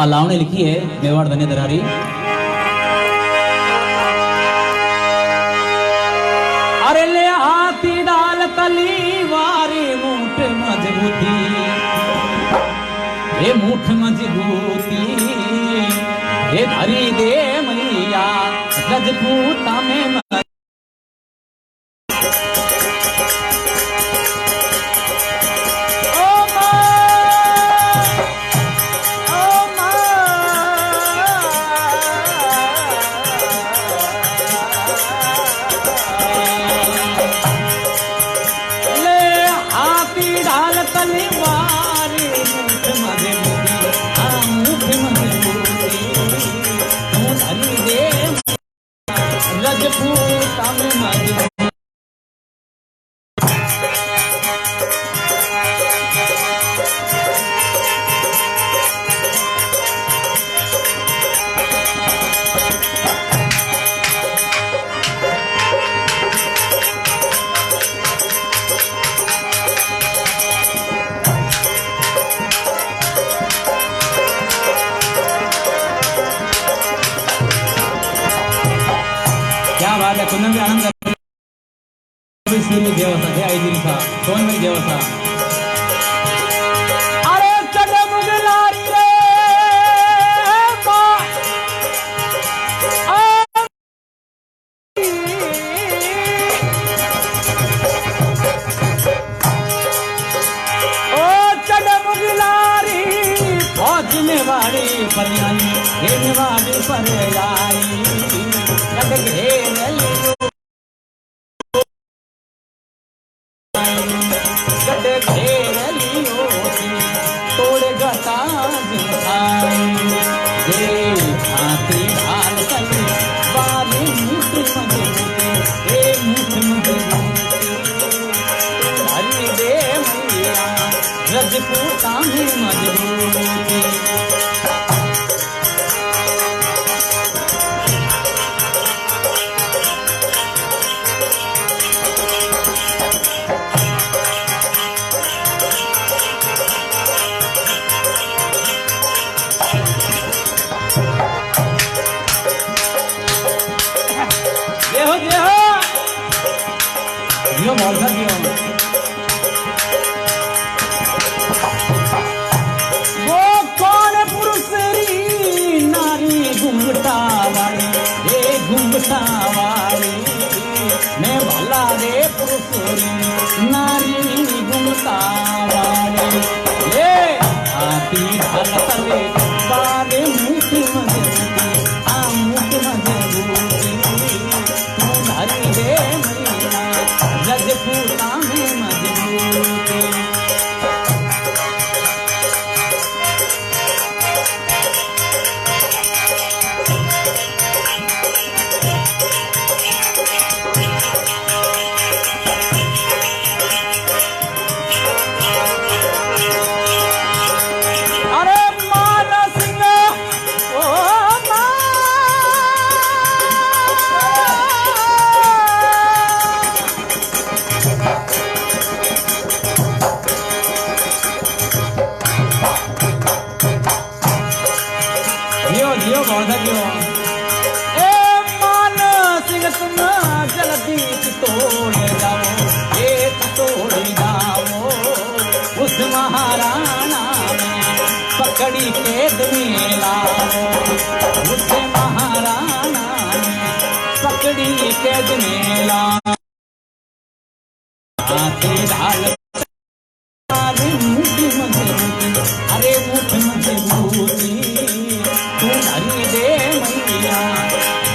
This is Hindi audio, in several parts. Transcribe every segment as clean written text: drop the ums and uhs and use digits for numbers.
अलाव ने लिखी है मेवाड़ धन्य दरारी। अरे ले हाथी डाल तलीवारी मुठ मजबूती, हे मुठ मजबूती, हे धरी दे मैया रजपूता में रजपूता में मजबूती। क्या बात है, कुंदन भी आनंद देवसा हे आई दिल था सोन में देवसा। अरे चढ़ मुगलारी रे ओ चढ़ मुगलारी फौज में वाड़ी पर आई, हे वाड़ी पर आई गड्ढे घेर लियो तोड़े गता हाथी ढाल तली वाली मुठ मजबूती, हे मुठ मजबूती, हरी दे मैया रजपूता में मजबूती। बोल वो कौन पुरुष री नारी घुंघटा वाली, हे घुंघटा वाली मैं भला रे पुरुष री नारी घुंघटा वाली, हे हाथी ढाल तले बारे मुठ मजबूती, मुठ मजबूती, तू धरी दे रजपूता में मजबूती। अरे मान सिंह ओ जियो बहुत जियो। ए मान सिंह तुम जल्दी तोड़ जाओ, एक तोड़ जाओ उस महाराणा में पकड़ी कैद में लाओ, उस महाराणा में पकड़ी कैद में लाओ। हाथी ढाल अरे मुठ मजबूती, अरे मुठ मजबूती, तू धरी दे मैया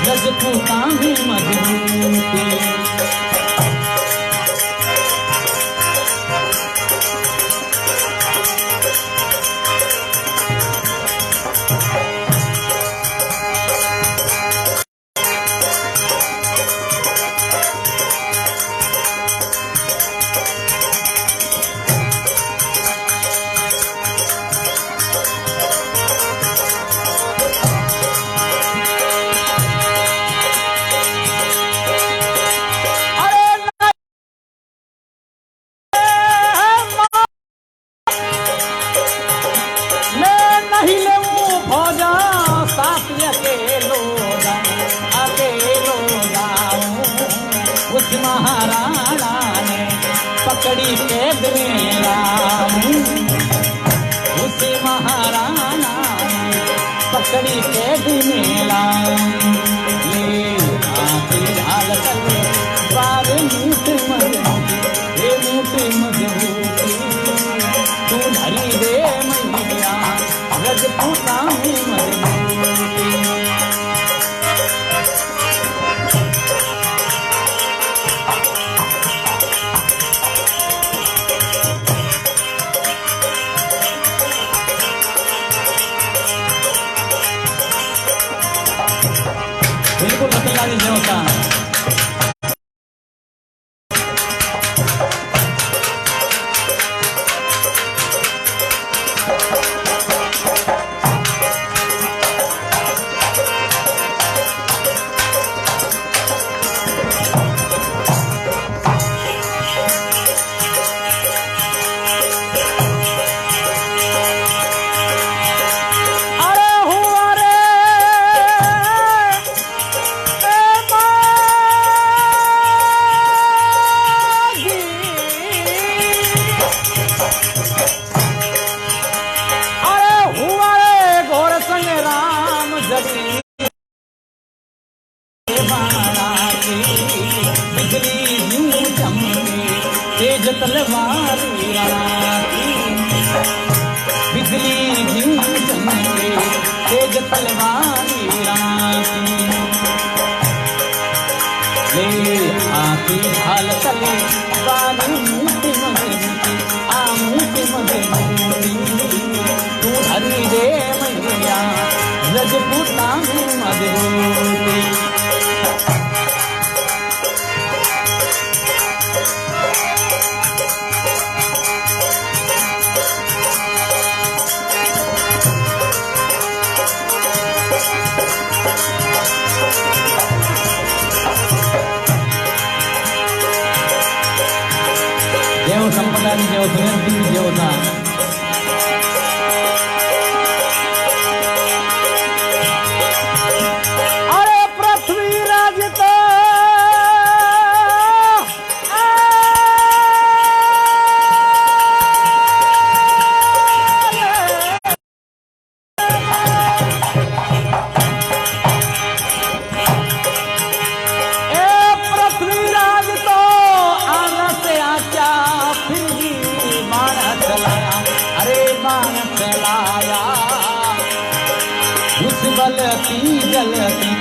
रजपूता में मजबूती। पकड़ी कैद में राम, उसे महाराणा पकड़ी कैद में राम। ले आती ढाल तले बार मीठ मजबूती, हे मीठ मजबूती तू धरी दे मैया रजपूता में मजबूती। बिल्कुल रतनलाल जी होता। तेज तलवारी राणा की, बिजली यूं चमके तेज तलवारी राणा की। ले आती ढाल तले बारी मूर्ति मजबूती, आ मूर्ति मजबूती तू धरी दे मैया रजपूता में मजबूती। देव संपदा देव सुयंती देवता। अरे पृथ्वी राजता उस बलती जलती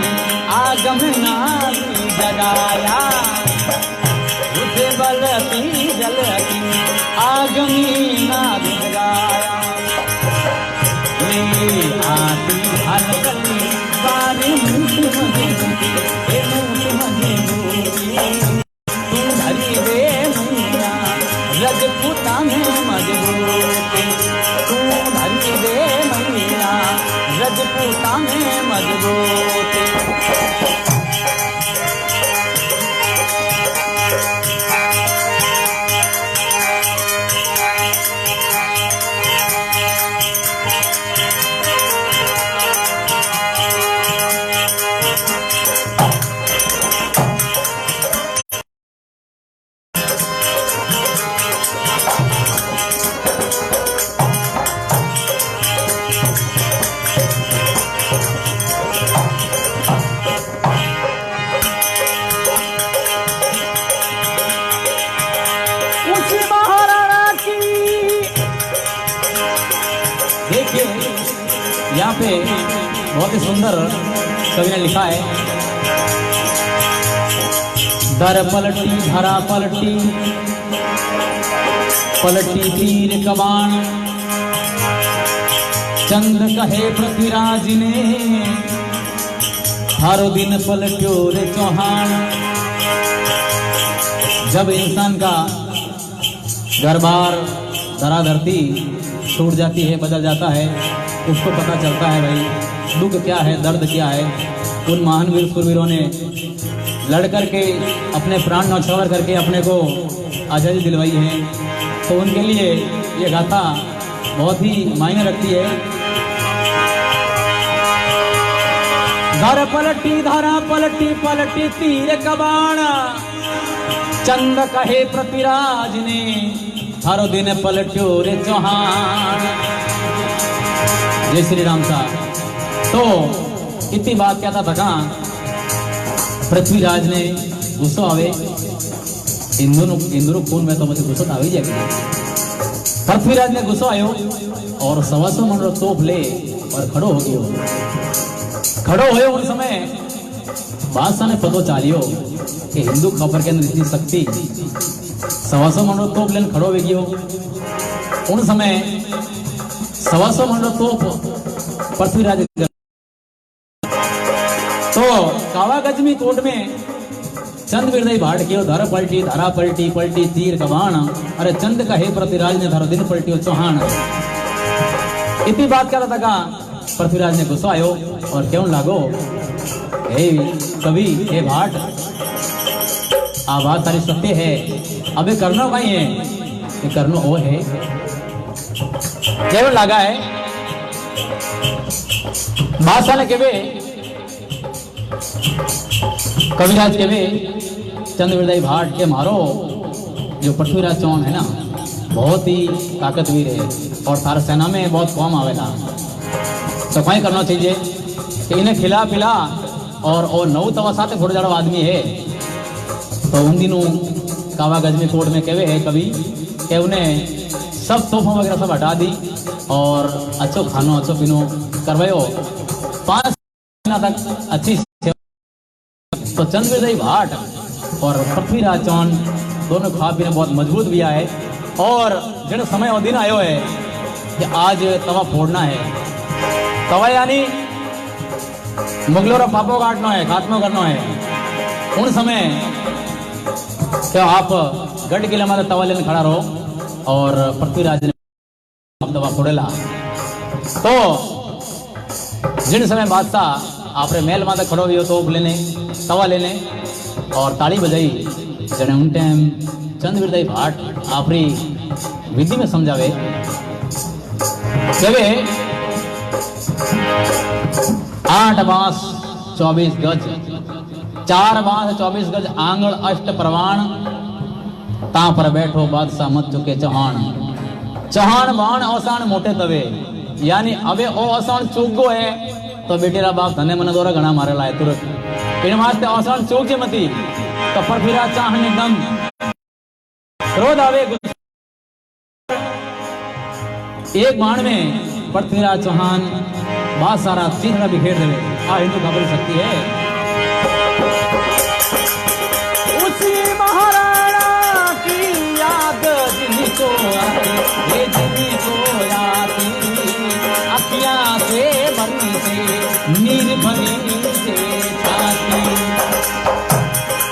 आगम नारी जगाया, उस बलती जलती आगमी नारी जगाया। ले आती हलकली बारी मूठ मजबूती, हे मूठ मजबूती तू धरी दे मैया रजपूता में मजबूती, तू धरी दे मैया रजपूता में मजबूती। देखिए यहाँ पे बहुत ही सुंदर कवि ने लिखा है, दर पलटी धरा पलटी पलटी तीर कबाण, चंद कहे पृथ्वीराज ने हर दिन पलट्यो रे चौहान। जब इंसान का घर बार धरा धरती छूट जाती है, बदल जाता है, उसको पता चलता है भाई दुख क्या है, दर्द क्या है। उन महान वीर सुरवीरों ने लड़ करके अपने प्राण न्यौछावर करके अपने को आज़ादी दिलवाई है, तो उनके लिए ये गाथा बहुत ही मायने रखती है। धर पलटी धरा पलटी पलटी तीर कबाण, चंद कहे पृथ्वीराज ने थारो दिन पलट्यो रे चौहान। जय श्री राम साहब। तो इतनी बात क्या था भगा पृथ्वीराज ने गुस्सो आवे इंद्र खून में तो मुझे गुस्सो आवे जाएगी। पृथ्वीराज ने गुस्सो आयो और 125 मन रो तोप ले और खड़ो हो गयो। खड़ो होयो उन समय बादशाह ने पतो चालियो कि हिंदू खबर के अंदर इतनी शक्ति 125 मन रो तोप लेन खड़ो हो गयो। उन समय 125 मन रो तोप पृथ्वीराज तो कावा गजमी कोट में चंद विरदई भाट कियो धर पलटी धारा पलटी पलटी तीर कबाण। अरे चंद का हे पृथ्वीराज ने धरो दिन पलटियो चौहान। इतनी बात कर रहा था पृथ्वीराज ने गुस्सा आयो और क्यों लागो हे कवि हे भाट आवाज सारी सत्य है अबे करनो भाई है ये करनो वो है केवल लगा है बादशाह ने केवे कविराज के वे चंद्रविरदई भाट के मारो जो पृथ्वीराज चौहान है ना बहुत ही ताकतवीर है और सारा सेना में बहुत कम आवेगा। तो कहीं करना चाहिए कि इन्हें खिला पिला और 9 तवा साथ घोड़ जाड़ो आदमी है। तो उन दिनों कावा गजमी कोट में कहवे है कवि कि उन्हें सब तोहफा वगैरह सब हटा दी और अच्छो खानो अच्छो पीनो करवायो 5 महीना तक अच्छी। तो चंद्रविरदई भाट और पृथ्वीराज चौहान दोनों खा पीने बहुत मजबूत भी आए और जो समय और दिन आयो है कि आज तवा फोड़ना है। तवा यानी मुगलों का पापो काटना है खात्मा करना है। उन समय क्या आप गढ़ किले में तवा लेने खड़ा रहो और पृथ्वीराज ने तवा फोड़ेला। तो जिन समय बादशाह आपरे महल माता खड़ो हुई तो लेने तवा लेने और ताली बजाई जने उन टाइम चंद्रविरदई भाट आपरी विधि में समझावे केवे 8 बांस 24 गज 4 बांस 24 गज आंगल अष्ट प्रवाण ता पर बैठो बादशाह मत चुके चौहान। चौहान बाण अवसान मोटे तवे यानी अबे ओ अवसान चूक गो है तो बेटेरा बाप धने मन दोरा घना मारे लाए तुरंत इन वास्ते अवसान चूक जे मती। तो पृथ्वीराज चौहान एकदम क्रोध आवे एक बाण में पृथ्वीराज चौहान बहुत सारा चिन्ह बिखेर देवे। आ हिंदू खबर सकती है उसी महाराणा की याद जिनको आती जिनको आती अखियां से भरी से नीर भरी से छाती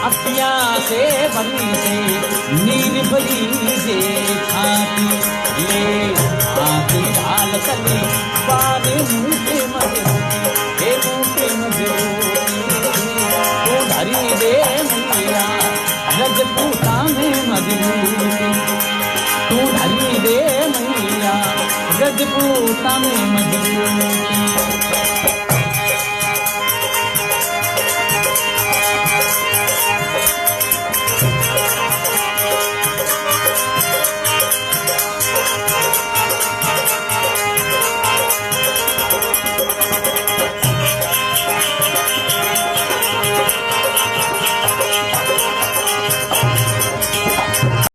अखियां से भरी से नीर भरी से छाती ले आती ढाल तले बारे मुझे मजे हे मुझे मजे तू धरी दे मैया रजपूता में मजबूती तू धरी दे मैया रजपूता में मजबूती।